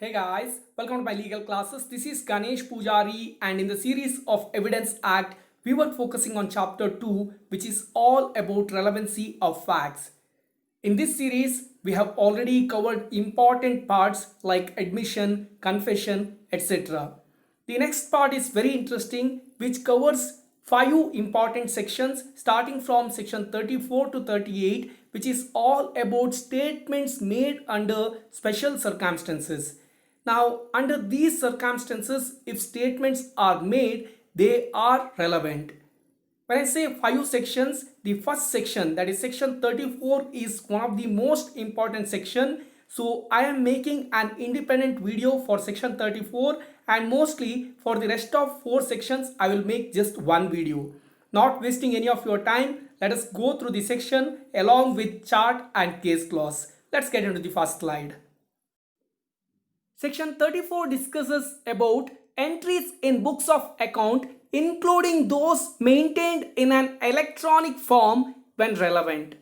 Hey guys, welcome to my legal classes. This is Ganesh Pujari, and in the series of Evidence Act, we were focusing on chapter 2, which is all about relevancy of facts. In this series, we have already covered important parts like admission, confession, etc. The next part is very interesting, which covers 5 important sections starting from section 34 to 38, which is all about statements made under special circumstances. Now, under these circumstances, if statements are made, they are relevant. When I say 5 sections, the first section, that is section 34, is one of the most important section. So I am making an independent video for section 34, and mostly for the rest of 4 sections I will make just one video. Not wasting any of your time, let us go through the section along with chart and case clause. Let's get into the first slide. Section 34 discusses about entries in books of account, including those maintained in an electronic form when relevant.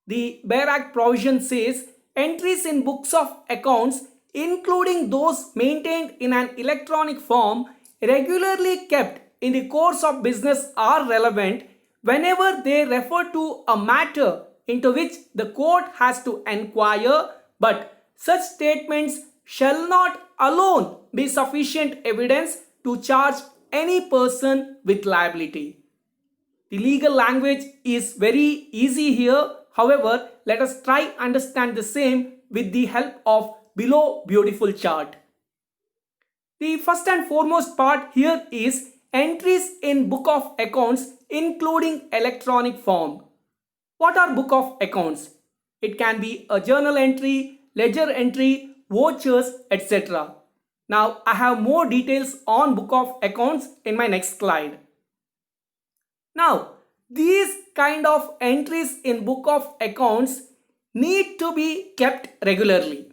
The Bare Act provision says entries in books of accounts, including those maintained in an electronic form, regularly kept in the course of business are relevant whenever they refer to a matter into which the court has to inquire, but such statements shall not alone be sufficient evidence to charge any person with liability. The legal language is very easy here. However, let us try understand the same with the help of below beautiful chart. The first and foremost part here is entries in book of accounts including electronic form. What are book of accounts? It can be a journal entry, ledger entry, vouchers, etc. Now I have more details on book of accounts in my next slide. Now these kind of entries in book of accounts need to be kept regularly.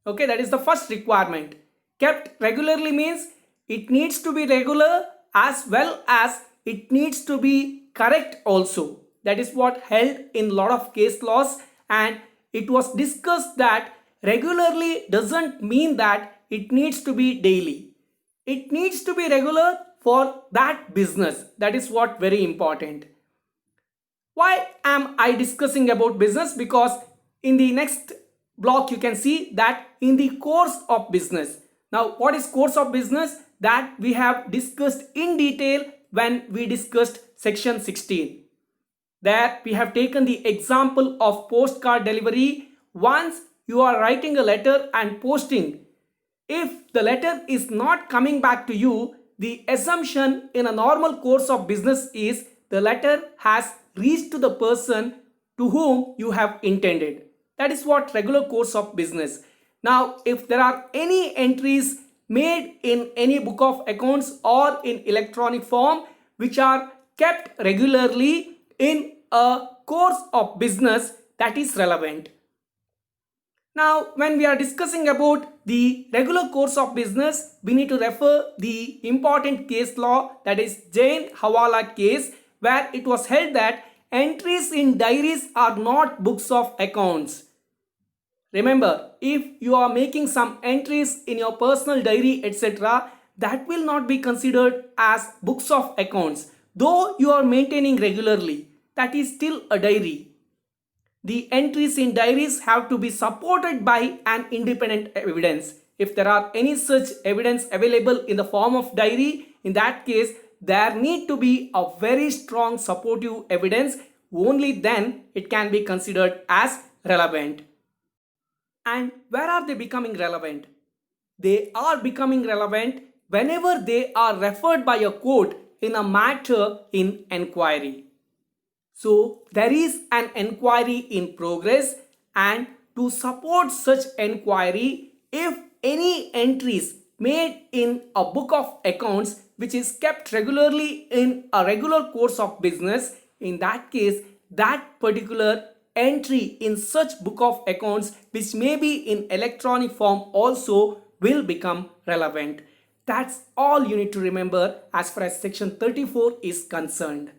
Okay, that is the first requirement. Kept regularly means it needs to be regular as well as it needs to be correct also. That is what held in lot of case laws, and it was discussed that regularly doesn't mean that it needs to be daily. It needs to be regular for that business. That is what very important. Why am I discussing about business? Because in the next block you can see that in the course of business. Now what is course of business? That we have discussed in detail when we discussed section 16. There we have taken the example of postcard delivery. Once you are writing a letter and posting, if the letter is not coming back to you, the assumption in a normal course of business is the letter has reached to the person to whom you have intended. That is what regular course of business. Now, if there are any entries made in any book of accounts or in electronic form which are kept regularly in a course of business, that is relevant. Now, when we are discussing about the regular course of business, we need to refer the important case law, that is Jain Hawala case, where it was held that entries in diaries are not books of accounts. Remember, if you are making some entries in your personal diary, etc., that will not be considered as books of accounts. Though you are maintaining regularly, that is still a diary. The entries in diaries have to be supported by an independent evidence. If there are any such evidence available in the form of diary, in that case, there need to be a very strong supportive evidence. Only then it can be considered as relevant. And where are they becoming relevant? They are becoming relevant whenever they are referred by a court in a matter in inquiry. So there is an inquiry in progress, and to support such inquiry, if any entries made in a book of accounts which is kept regularly in a regular course of business, in that case that particular entry in such book of accounts, which may be in electronic form also, will become relevant. That's all you need to remember as far as section 34 is concerned.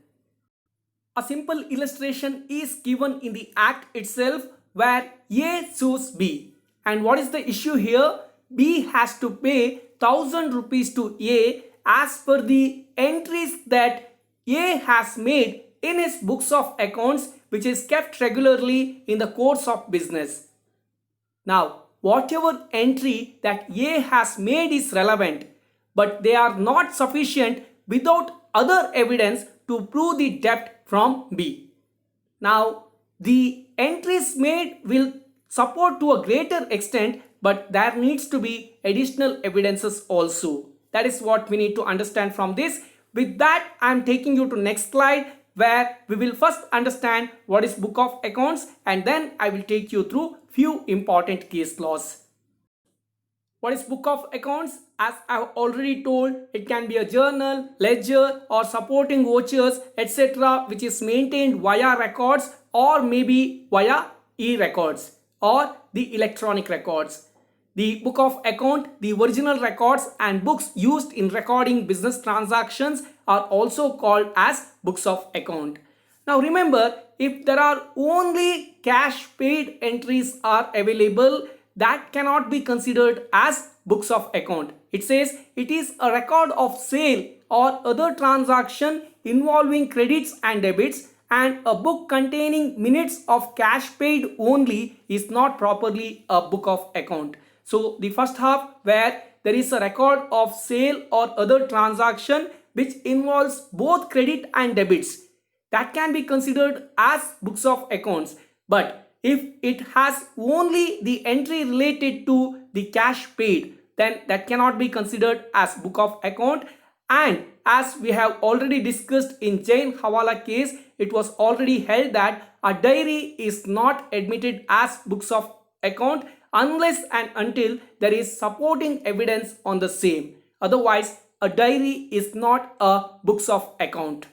A simple illustration is given in the act itself where A sues B. And what is the issue here? B has to pay 1000 rupees to A as per the entries that A has made in his books of accounts, which is kept regularly in the course of business. Now, whatever entry that A has made is relevant, but they are not sufficient without other evidence to prove the debt from B. Now, the entries made will support to a greater extent, but there needs to be additional evidences also. That is what we need to understand from this. With that, I am taking you to next slide, where we will first understand what is book of accounts, and then I will take you through few important case laws. What is book of accounts? As I have already told, it can be a journal, ledger or supporting vouchers, etc., which is maintained via records or maybe via e-records or the electronic records. The book of account, the original records and books used in recording business transactions are also called as books of account. Now remember, if there are only cash paid entries are available, that cannot be considered as books of account. It says it is a record of sale or other transaction involving credits and debits, and a book containing minutes of cash paid only is not properly a book of account. So the first half, where there is a record of sale or other transaction which involves both credit and debits, that can be considered as books of accounts. But if it has only the entry related to the cash paid, then that cannot be considered as book of account. And as we have already discussed in Jain Hawala case, it was already held that a diary is not admitted as books of account unless and until there is supporting evidence on the same. Otherwise, a diary is not a books of account.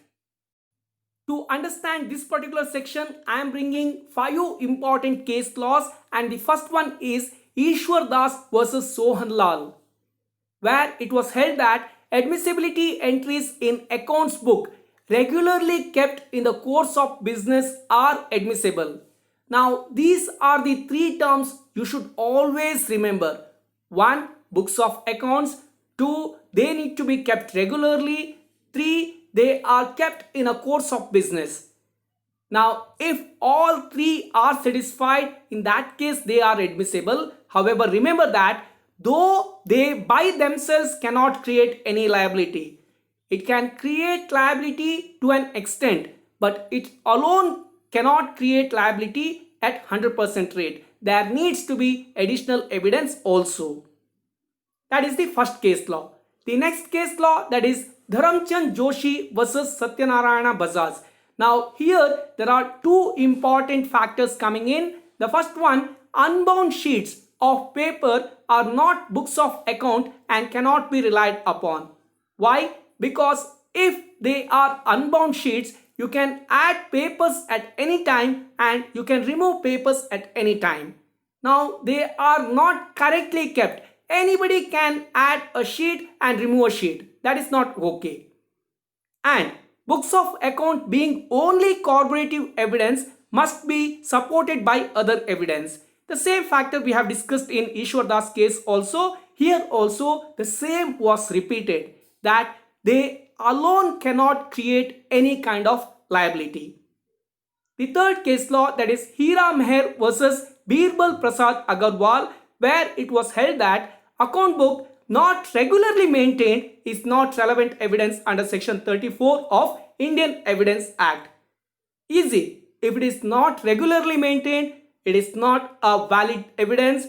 To understand this particular section, I am bringing 5 important case laws, and the first one is Ishwar Das versus Sohan Lal, where it was held that admissibility entries in accounts book regularly kept in the course of business are admissible. Now, these are the 3 terms you should always remember. 1. Books of accounts. 2. They need to be kept regularly. 3. They are kept in a course of business. Now, if all 3 are satisfied, in that case they are admissible. However, remember that though they by themselves cannot create any liability, it can create liability to an extent, but it alone cannot create liability at 100% rate. There needs to be additional evidence also. That is the first case law. The next case law, that is Dharamchand Joshi versus Satyanarayana Bajaj. Now here there are 2 important factors coming in. The first one, unbound sheets of paper are not books of account and cannot be relied upon. Why? Because if they are unbound sheets, you can add papers at any time and you can remove papers at any time. Now they are not correctly kept. Anybody can add a sheet and remove a sheet. That is not okay. And books of account being only corroborative evidence must be supported by other evidence. The same factor we have discussed in Ishwar Das case also. Here also the same was repeated, that they alone cannot create any kind of liability. The third case law, that is Hira Meher versus Birbal Prasad Agarwal, where it was held that account book not regularly maintained is not relevant evidence under section 34 of Indian Evidence Act. Easy. If it is not regularly maintained, it is not a valid evidence.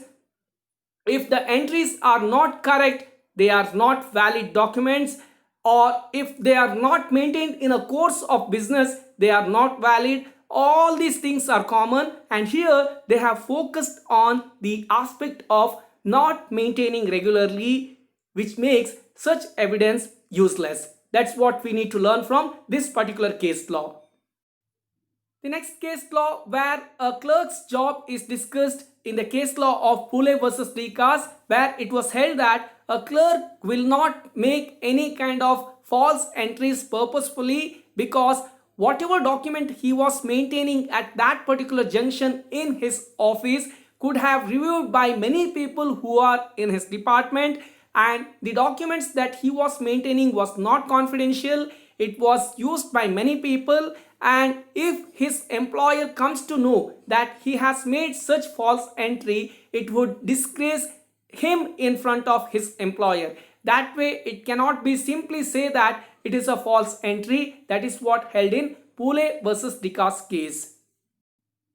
If the entries are not correct, they are not valid documents, or if they are not maintained in a course of business, they are not valid. All these things are common, and here they have focused on the aspect of not maintaining regularly, which makes such evidence useless. That's what we need to learn from this particular case law. The next case law, where a clerk's job is discussed in the case law of Pule versus Likas, where it was held that a clerk will not make any kind of false entries purposefully, because whatever document he was maintaining at that particular junction in his office could have reviewed by many people who are in his department, and the documents that he was maintaining was not confidential. It was used by many people, and if his employer comes to know that he has made such false entry, it would disgrace him in front of his employer. That way it cannot be simply say that it is a false entry. That is what held in Pule versus Dikas case.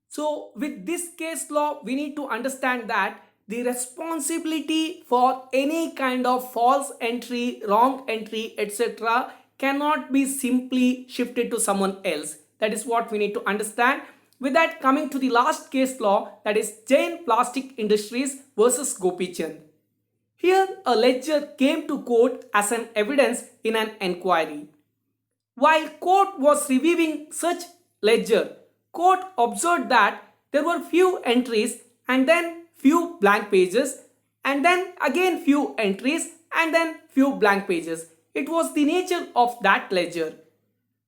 So with this case law, we need to understand that the responsibility for any kind of false entry, wrong entry, etc. cannot be simply shifted to someone else. That is what we need to understand. With that, coming to the last case law, that is Jain Plastic Industries versus Gopichand. Here a ledger came to court as an evidence in an enquiry. While court was reviewing such ledger, court observed that there were few entries and then few blank pages and then again few entries and then few blank pages. It was the nature of that ledger.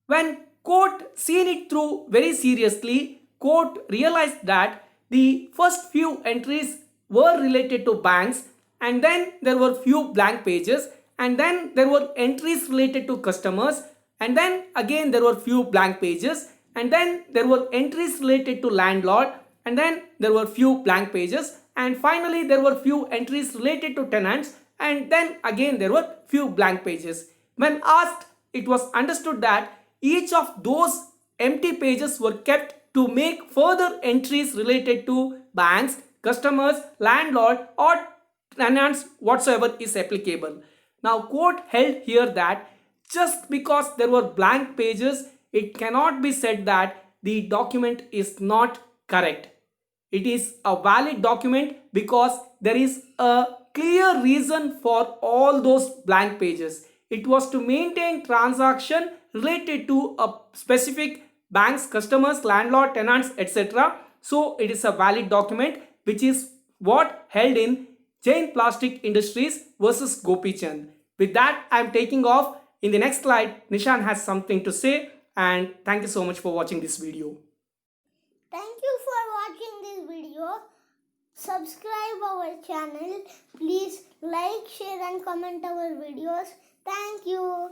When court seen it through very seriously, court realized that the first few entries were related to banks, and then there were few blank pages, and then there were entries related to customers, and then again there were few blank pages, and then there were entries related to landlord, and then there were few blank pages, and finally there were few entries related to tenants, and then again there were few blank pages. When asked, it was understood that each of those empty pages were kept to make further entries related to banks, customers, landlord, or tenants whatsoever is applicable. Now court held here that just because there were blank pages, it cannot be said that the document is not correct. It is a valid document because there is a clear reason for all those blank pages. It was to maintain transaction related to a specific bank's customers, landlord, tenants, etc. So it is a valid document, which is what held in Jain Plastic Industries versus Gopichand. With that, I am taking off. In the next slide, Nishan has something to say, and thank you so much for watching this video. Thank you for watching this video. Subscribe our channel. Please like, share and comment our videos. Thank you.